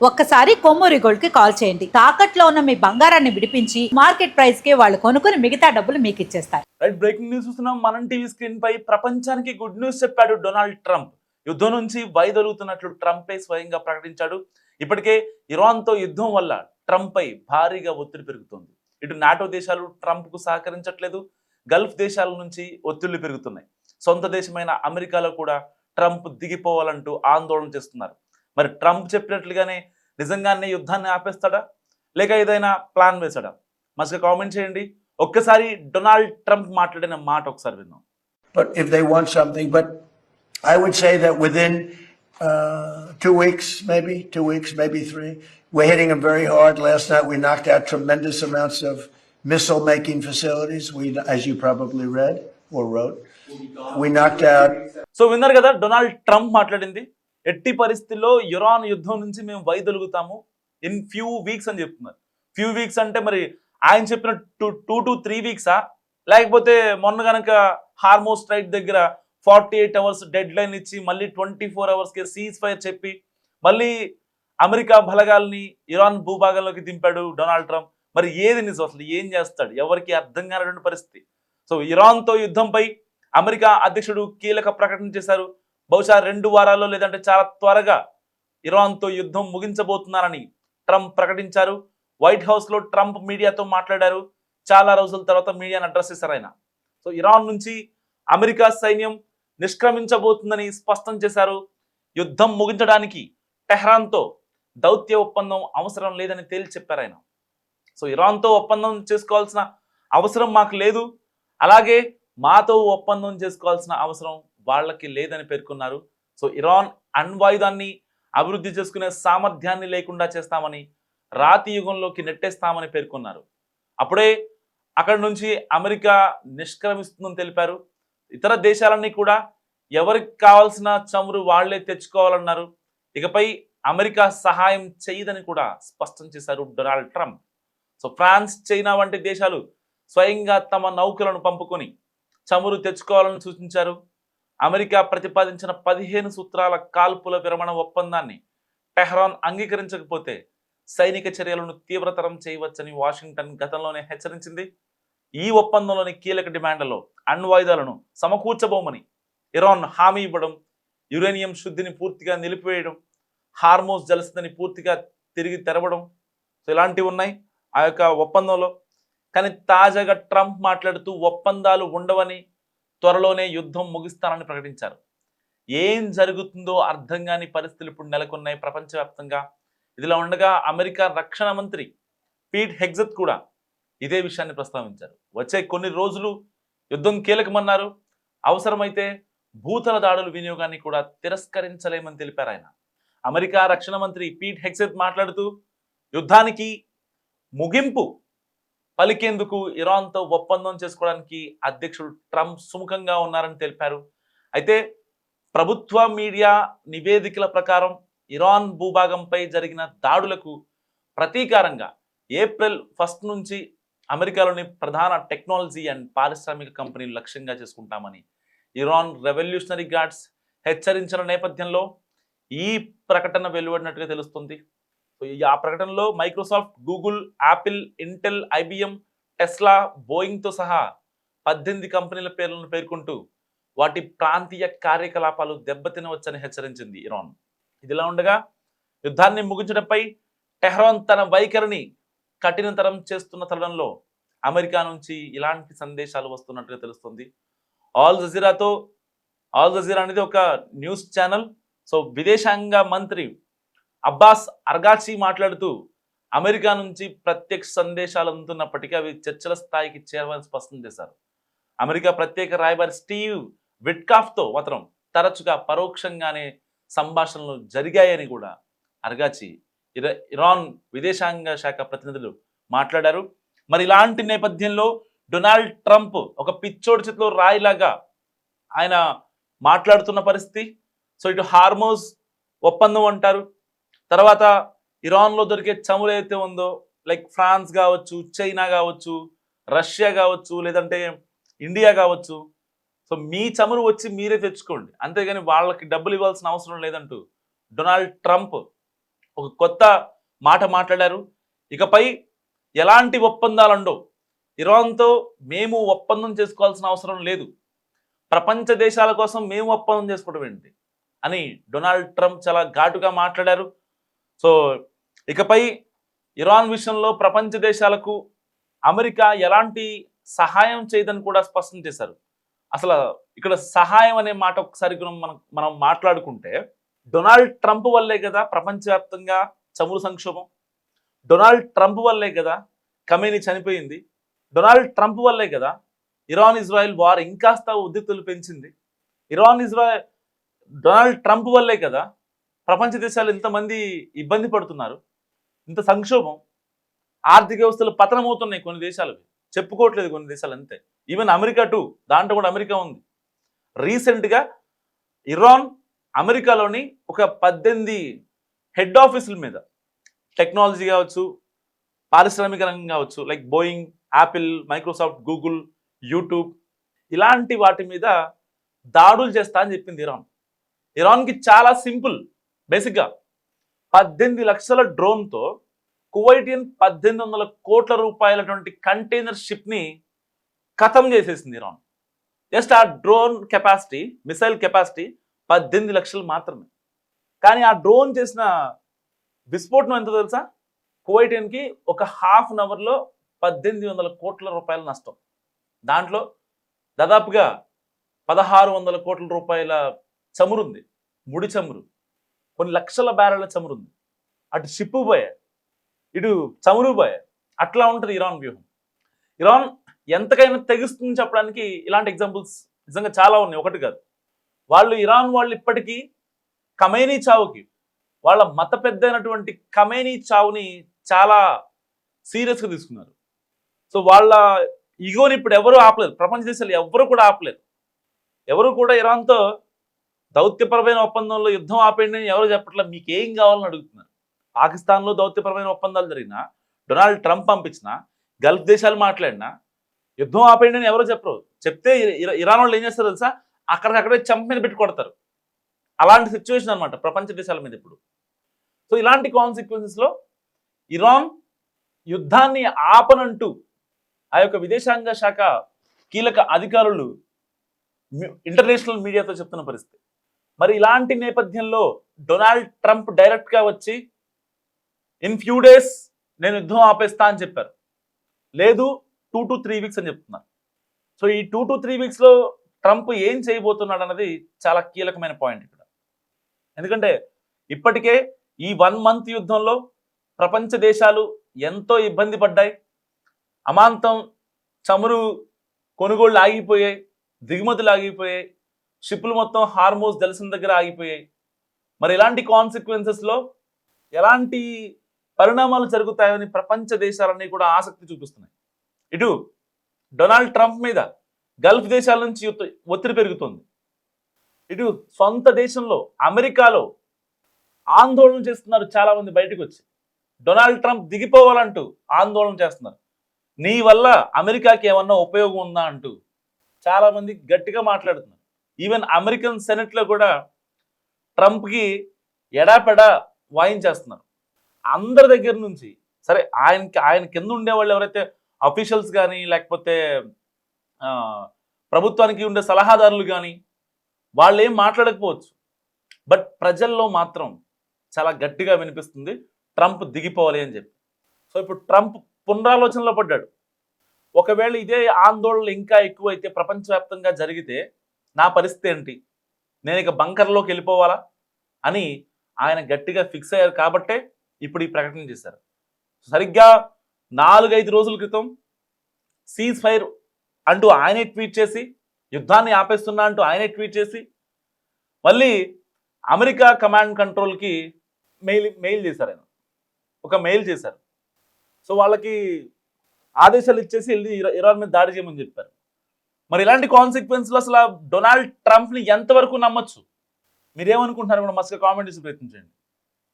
ఒక్కసారి కొమ్మూరి గోల్డ్ కి కాల్ చేయండి. తాకట్లో ఉన్న మీ బంగారాన్ని విడిపించి మార్కెట్ ప్రైస్ కి వాళ్ళు కొనుక్కుని మిగతా డబ్బులు మీకు ఇచ్చేస్తారు. రైట్, బ్రేకింగ్ న్యూస్ చూస్తున్నాం. మనం టీవీ స్క్రీన్ పై ప్రపంచానికి గుడ్ న్యూస్ చెప్పాడు డొనాల్డ్ ట్రంప్. యుద్ధం నుంచి వైదొలుగుతున్నట్లు ట్రంపే స్వయంగా ప్రకటించాడు. ఇప్పటికే ఇరాన్ తో యుద్ధం వల్ల ట్రంప్ పై భారీగా ఒత్తిడి పెరుగుతోంది. ఇటు నాటో దేశాలు ట్రంప్ కు సహకరించట్లేదు. గల్ఫ్ దేశాల నుంచి ఒత్తిళ్లు పెరుగుతున్నాయి. సొంత దేశమైన అమెరికాలో కూడా ట్రంప్ దిగిపోవాలంటూ ఆందోళన చేస్తున్నారు. మరి ట్రంప్ చెప్పినట్లుగానే నిజంగానే యుద్ధాన్ని ఆపేస్తాడా, లేక ఏదైనా ప్లాన్ వేశాడా? మంచిగా కామెంట్ చేయండి. ఒక్కసారి డొనాల్డ్ ట్రంప్ మాట్లాడిన మాట ఒకసారి విన్నాం. But if they want something, but I would say that within 2 weeks, maybe 3, we're hitting them very hard. Last night we knocked out tremendous amounts of missile-making facilities. As you probably read or wrote, we knocked out. So విన్నారు కదా Donald Trump మాట్లాడింది. ఎట్టి పరిస్థితుల్లో Iran యుద్ధం నుంచి మేము వైదొలుగుతాము in few weeks అని చెప్తున్నారు. ఫ్యూ వీక్స్ అంటే మరి ఆయన చెప్పిన 2 to 3 వీక్సా, లేకపోతే మొన్న కనుక హార్మోస్ స్ట్రైట్ దగ్గర 48 అవర్స్ డెడ్ లైన్ ఇచ్చి మళ్ళీ 24 అవర్స్కి సీజ్ ఫైర్ చెప్పి మళ్ళీ అమెరికా బలగాల్ని ఇరాన్ భూభాగంలోకి దింపాడు డొనాల్డ్ ట్రంప్. మరి ఏది నిజం, అసలు ఏం చేస్తాడు, ఎవరికి అర్థం కానటువంటి పరిస్థితి. సో ఇరాన్తో యుద్ధంపై అమెరికా అధ్యక్షుడు కీలక ప్రకటన చేశారు. బహుశా 2 వారాల్లో లేదంటే చాలా త్వరగా ఇరాన్తో యుద్ధం ముగించబోతున్నారని ట్రంప్ ప్రకటించారు. వైట్ హౌస్ లో ట్రంప్ మీడియాతో మాట్లాడారు. చాలా రోజుల తర్వాత మీడియాను అడ్రస్ చేశారు ఆయన. సో ఇరాన్ నుంచి అమెరికా సైన్యం నిష్క్రమించబోతుందని స్పష్టం చేశారు. యుద్ధం ముగించడానికి టెహ్రాన్తో దౌత్య ఒప్పందం అవసరం లేదని తేల్చి చెప్పారు ఆయన. సో ఇరాన్తో ఒప్పందం చేసుకోవాల్సిన అవసరం మాకు లేదు, అలాగే మాతో ఒప్పందం చేసుకోవాల్సిన అవసరం వాళ్ళకి లేదని పేర్కొన్నారు. సో ఇరాన్ అణ్వాయుధాన్ని అభివృద్ధి చేసుకునే సామర్థ్యాన్ని లేకుండా చేస్తామని, రాతి యుగంలోకి నెట్టేస్తామని పేర్కొన్నారు. అప్పుడే అక్కడి నుంచి అమెరికా నిష్క్రమిస్తుందని తెలిపారు. ఇతర దేశాలన్నీ కూడా ఎవరికి కావాల్సిన చమురు వాళ్లే తెచ్చుకోవాలన్నారు. ఇకపై అమెరికా సహాయం చేయదని కూడా స్పష్టం చేశారు Donald Trump. So France, China వంటి దేశాలు స్వయంగా తమ నౌకలను పంపుకొని చమురు తెచ్చుకోవాలని సూచించారు. అమెరికా ప్రతిపాదించిన 15 సూత్రాల కాల్పుల విరమణ ఒప్పందాన్ని టెహ్రాన్ అంగీకరించకపోతే సైనిక చర్యలను తీవ్రతరం చేయవచ్చని వాషింగ్టన్ గతంలోనే హెచ్చరించింది. ఈ ఒప్పందంలోని కీలక డిమాండ్లలో అణ్వాయుధాలను సమకూర్చబోమని ఇరాన్ హామీ ఇవ్వడం, యురేనియం శుద్ధిని పూర్తిగా నిలిపివేయడం, హార్మోస్ జలసంధిని పూర్తిగా తిరిగి తెరవడం, సో ఇలాంటివి ఉన్నాయి ఆ యొక్క ఒప్పందంలో. కానీ తాజాగా ట్రంప్ మాట్లాడుతూ ఒప్పందాలు ఉండవని, త్వరలోనే యుద్ధం ముగిస్తానని ప్రకటించారు. ఏం జరుగుతుందో అర్థం కాని పరిస్థితులు ఇప్పుడు నెలకొన్నాయి ప్రపంచవ్యాప్తంగా. ఇదిలా ఉండగా అమెరికా రక్షణ మంత్రి పీట్ హెగ్జెత్ కూడా ఇదే విషయాన్ని ప్రస్తావించారు. వచ్చే కొన్ని రోజులు యుద్ధం కీలకమన్నారు. అవసరమైతే భూతల దాడుల వినియోగాన్ని కూడా తిరస్కరించలేమని తెలిపారు ఆయన. అమెరికా రక్షణ మంత్రి పీట్ హెగ్జెత్ మాట్లాడుతూ యుద్ధానికి ముగింపు పలికేందుకు ఇరాన్తో ఒప్పందం చేసుకోవడానికి అధ్యక్షుడు ట్రంప్ సుముఖంగా ఉన్నారని తెలిపారు. అయితే ప్రభుత్వ మీడియా నివేదికల ప్రకారం ఇరాన్ భూభాగంపై జరిగిన దాడులకు ప్రతీకారంగా ఏప్రిల్ 1 నుంచి అమెరికాలోని ప్రధాన టెక్నాలజీ అండ్ పారిశ్రామిక కంపెనీలు లక్ష్యంగా చేసుకుంటామని ఇరాన్ రెవల్యూషనరీ గార్డ్స్ హెచ్చరించిన నేపథ్యంలో ఈ ప్రకటన వెలువడినట్టుగా తెలుస్తుంది. ఆ ప్రకటనలో Microsoft, Google, Apple, Intel, IBM, Tesla, బోయింగ్తో సహా 18 కంపెనీల పేర్లను పేర్కొంటూ వాటి ప్రాంతీయ కార్యకలాపాలు దెబ్బతినవచ్చని హెచ్చరించింది ఇరాన్. ఇదిలా ఉండగా యుద్ధాన్ని ముగించడంపై టెహ్రాన్ తన వైఖరిని కఠినతరం చేస్తున్న తరుణంలో అమెరికా నుంచి ఇలాంటి సందేశాలు వస్తున్నట్టుగా తెలుస్తుంది. ఆల్ జజీరా అనేది ఒక న్యూస్ ఛానల్. సో విదేశాంగ మంత్రి అబ్బాస్ అర్గాచి మాట్లాడుతూ అమెరికా నుంచి ప్రత్యక్ష సందేశాలు అందుతున్నప్పటికీ అవి చర్చల స్థాయికి చేరవని స్పష్టం చేశారు. అమెరికా ప్రత్యేక రాయబారి స్టీవ్ విట్కాఫ్తో మాత్రం తరచుగా పరోక్షంగానే సంభాషణలు జరిగాయని కూడా అర్గాచి ఇరాన్ విదేశాంగ శాఖ ప్రతినిధులు మాట్లాడారు. మరి ఇలాంటి నేపథ్యంలో డొనాల్డ్ ట్రంప్ ఒక పిచ్చోడి చేతిలో రాయిలాగా ఆయన మాట్లాడుతున్న పరిస్థితి. సో ఇటు హార్మోస్ ఒప్పందం అంటారు, తర్వాత ఇరాన్లో దొరికే చమురు అయితే ఉందో లైక్ ఫ్రాన్స్ కావచ్చు, చైనా కావచ్చు, రష్యా కావచ్చు, లేదంటే ఇండియా కావచ్చు, సో మీ చమురు వచ్చి మీరే తెచ్చుకోండి, అంతేగాని వాళ్ళకి డబ్బులు ఇవ్వాల్సిన అవసరం లేదంటూ డొనాల్డ్ ట్రంప్ ఒక కొత్త మాట మాట్లాడారు. ఇకపై ఎలాంటి ఒప్పందాలు ఉండవు, ఇరాన్తో మేము ఒప్పందం చేసుకోవాల్సిన అవసరం లేదు, ప్రపంచ దేశాల కోసం మేము ఒప్పందం చేసుకోవడం ఏంటి అని డొనాల్డ్ ట్రంప్ చాలా ఘాటుగా మాట్లాడారు. సో ఇకపై ఇరాన్ విషయంలో ప్రపంచ దేశాలకు అమెరికా ఎలాంటి సహాయం చేయదని కూడా స్పష్టం చేశారు. అసలు ఇక్కడ సహాయం అనే మాట ఒకసారి మనం మాట్లాడుకుంటే, డొనాల్డ్ ట్రంప్ వల్లే కదా ప్రపంచవ్యాప్తంగా చమురు సంక్షోభం, డొనాల్డ్ ట్రంప్ వల్లే కదా ఖమేనీ చనిపోయింది, డొనాల్డ్ ట్రంప్ వల్లే కదా ఇరాన్ ఇజ్రాయెల్ వార్ ఇంకాస్త ఉద్రిక్తతలు పెంచింది, డొనాల్డ్ ట్రంప్ వల్లే కదా ప్రపంచ దేశాలు ఇంతమంది ఇబ్బంది పడుతున్నారు, ఇంత సంక్షోభం, ఆర్థిక వ్యవస్థలు పతనమవుతున్నాయి కొన్ని దేశాలు, చెప్పుకోవట్లేదు కొన్ని దేశాలు అంతే, ఈవెన్ అమెరికా టూ, దాంట్లో కూడా అమెరికా ఉంది. రీసెంట్గా ఇరాన్ అమెరికాలోని ఒక 18 హెడ్ ఆఫీసుల మీద టెక్నాలజీ కావచ్చు, పారిశ్రామిక రంగం కావచ్చు, like Boeing, Apple, Microsoft, Google, YouTube, ఇలాంటి వాటి మీద దాడులు చేస్తా అని చెప్పింది ఇరాన్. ఇరాన్కి చాలా సింపుల్, బేసిక్గా 18 లక్షల డ్రోన్తో కువైటియన్ 1800 కోట్ల రూపాయలటువంటి కంటైనర్ షిప్ని ఖతం చేసేసింది ఇరాన్. జస్ట్ ఆ డ్రోన్ కెపాసిటీ, మిసైల్ కెపాసిటీ 18 లక్షలు మాత్రమే. కానీ ఆ డ్రోన్ చేసిన విస్ఫోటనం ఎంత తెలుసా? కువైటియన్కి ఒక హాఫ్ అన్ అవర్లో 1800 కోట్ల రూపాయల నష్టం. దాంట్లో దాదాపుగా 1600 కోట్ల రూపాయల చమురుంది, ముడి చమురు, కొన్ని లక్షల బ్యారెళ్ల చమురుంది. అటు షిప్పు పోయాయి, ఇటు చమురు పోయాయి. అట్లా ఉంటుంది ఇరాన్ వ్యూహం. ఇరాన్ ఎంతకైనా తెగిస్తుంది చెప్పడానికి ఇలాంటి ఎగ్జాంపుల్స్ నిజంగా చాలా ఉన్నాయి, ఒకటి కాదు. ఇరాన్ వాళ్ళు ఇప్పటికీ ఖమేనీ చావుకి, వాళ్ళ మత పెద్ద అయినటువంటి ఖమేనీ చావుని చాలా సీరియస్గా తీసుకున్నారు. సో వాళ్ళ ఈగోని ఇప్పుడు ఎవరు ఆపలేరు, ప్రపంచ దేశాలు ఎవరు కూడా ఆపలేరు. ఎవరు కూడా ఇరాన్తో దౌత్యపరమైన ఒప్పందంలో యుద్ధం ఆపేయండి అని ఎవరు చెప్పట్లేదు, మీకు ఏం కావాలని అడుగుతున్నారు. పాకిస్తాన్లో దౌత్యపరమైన ఒప్పందాలు జరిగినా, డొనాల్డ్ ట్రంప్ పంపించిన, గల్ఫ్ దేశాలు మాట్లాడినా యుద్ధం ఆపేయండి అని ఎవరో చెప్పరు. చెప్తే ఇరాన్ వాళ్ళు ఏం చేస్తారు తెలుసా? అక్కడికక్కడే చంప మీద పెట్టి కొడతారు. అలాంటి సిచ్యువేషన్ అనమాట ప్రపంచ దేశాల మీద ఇప్పుడు. సో ఇలాంటి కాన్సిక్వెన్సెస్లో ఇరాన్ యుద్ధాన్ని ఆపనంటూ ఆ యొక్క విదేశాంగ శాఖ కీలక అధికారులు ఇంటర్నేషనల్ మీడియాతో చెప్తున్న పరిస్థితి. మరి ఇలాంటి నేపథ్యంలో డొనాల్డ్ ట్రంప్ డైరెక్ట్గా వచ్చి ఇన్ ఫ్యూ డేస్ నేను యుద్ధం ఆపేస్తా అని చెప్పారు. లేదు 2 to 3 వీక్స్ అని చెప్తున్నారు. సో ఈ 2 to 3 వీక్స్లో ట్రంప్ ఏం చేయబోతున్నాడు అన్నది చాలా కీలకమైన పాయింట్ ఇక్కడ. ఎందుకంటే ఇప్పటికే ఈ 1 month యుద్ధంలో ప్రపంచ దేశాలు ఎంతో ఇబ్బంది పడ్డాయి. అమాంతం చమురు కొనుగోళ్లు ఆగిపోయాయి, దిగుమతులు ఆగిపోయాయి, షిప్పులు మొత్తం హార్మోస్ జలసం దగ్గర ఆగిపోయాయి. మరి ఇలాంటి కాన్సిక్వెన్సెస్లో ఎలాంటి పరిణామాలు జరుగుతాయని ప్రపంచ దేశాలన్నీ కూడా ఆసక్తి చూపిస్తున్నాయి. ఇటు డొనాల్డ్ ట్రంప్ మీద గల్ఫ్ దేశాల నుంచి ఒత్తిడి పెరుగుతుంది, ఇటు సొంత దేశంలో అమెరికాలో ఆందోళన చేస్తున్నారు చాలా మంది. బయటకు వచ్చి డొనాల్డ్ ట్రంప్ దిగిపోవాలంటూ ఆందోళన చేస్తున్నారు. నీ వల్ల అమెరికాకి ఏమన్నా ఉపయోగం ఉందా అంటూ చాలా మంది గట్టిగా మాట్లాడుతున్నారు. ఈవెన్ అమెరికన్ సెనెట్లో కూడా ట్రంప్కి ఎడాపెడా వాయించేస్తున్నారు. అందరి దగ్గర నుంచి, సరే ఆయన కింద ఉండేవాళ్ళు ఎవరైతే అఫీషియల్స్ కానీ, లేకపోతే ప్రభుత్వానికి ఉండే సలహాదారులు కానీ, వాళ్ళు ఏం మాట్లాడకపోవచ్చు, బట్ ప్రజల్లో మాత్రం చాలా గట్టిగా వినిపిస్తుంది ట్రంప్ దిగిపోవాలి అని చెప్పి. సో ఇప్పుడు ట్రంప్ పునరాలోచనలో పడ్డాడు. ఒకవేళ ఇదే ఆందోళనలు ఇంకా ఎక్కువైతే, ప్రపంచవ్యాప్తంగా జరిగితే నా పరిస్థితి ఏంటి, నేను ఇక బంకర్లోకి వెళ్ళిపోవాలా అని ఆయన గట్టిగా ఫిక్స్ అయ్యారు. కాబట్టే ఇప్పుడు ఈ ప్రకటన చేశారు. సరిగ్గా 4-5 రోజుల క్రితం సీజ్ ఫైర్ అంటూ ఆయనే ట్వీట్ చేసి, యుద్ధాన్ని ఆపేస్తున్నా అంటూ ఆయనే ట్వీట్ చేసి, మళ్ళీ అమెరికా కమాండ్ కంట్రోల్కి మెయిల్ చేశారు. ఆయన ఒక మెయిల్ చేశారు. సో వాళ్ళకి ఆదేశాలు ఇచ్చేసి వెళ్ళి ఇరాన్ మీద దాడి చేయమని చెప్పారు. మరి ఇలాంటి కాన్సిక్వెన్స్లు అసలు డొనాల్డ్ ట్రంప్ని ఎంతవరకు నమ్మొచ్చు? మీరేమనుకుంటున్నారు కూడా మస్తుగా కామెంట్ చేసి ప్రయత్నించండి.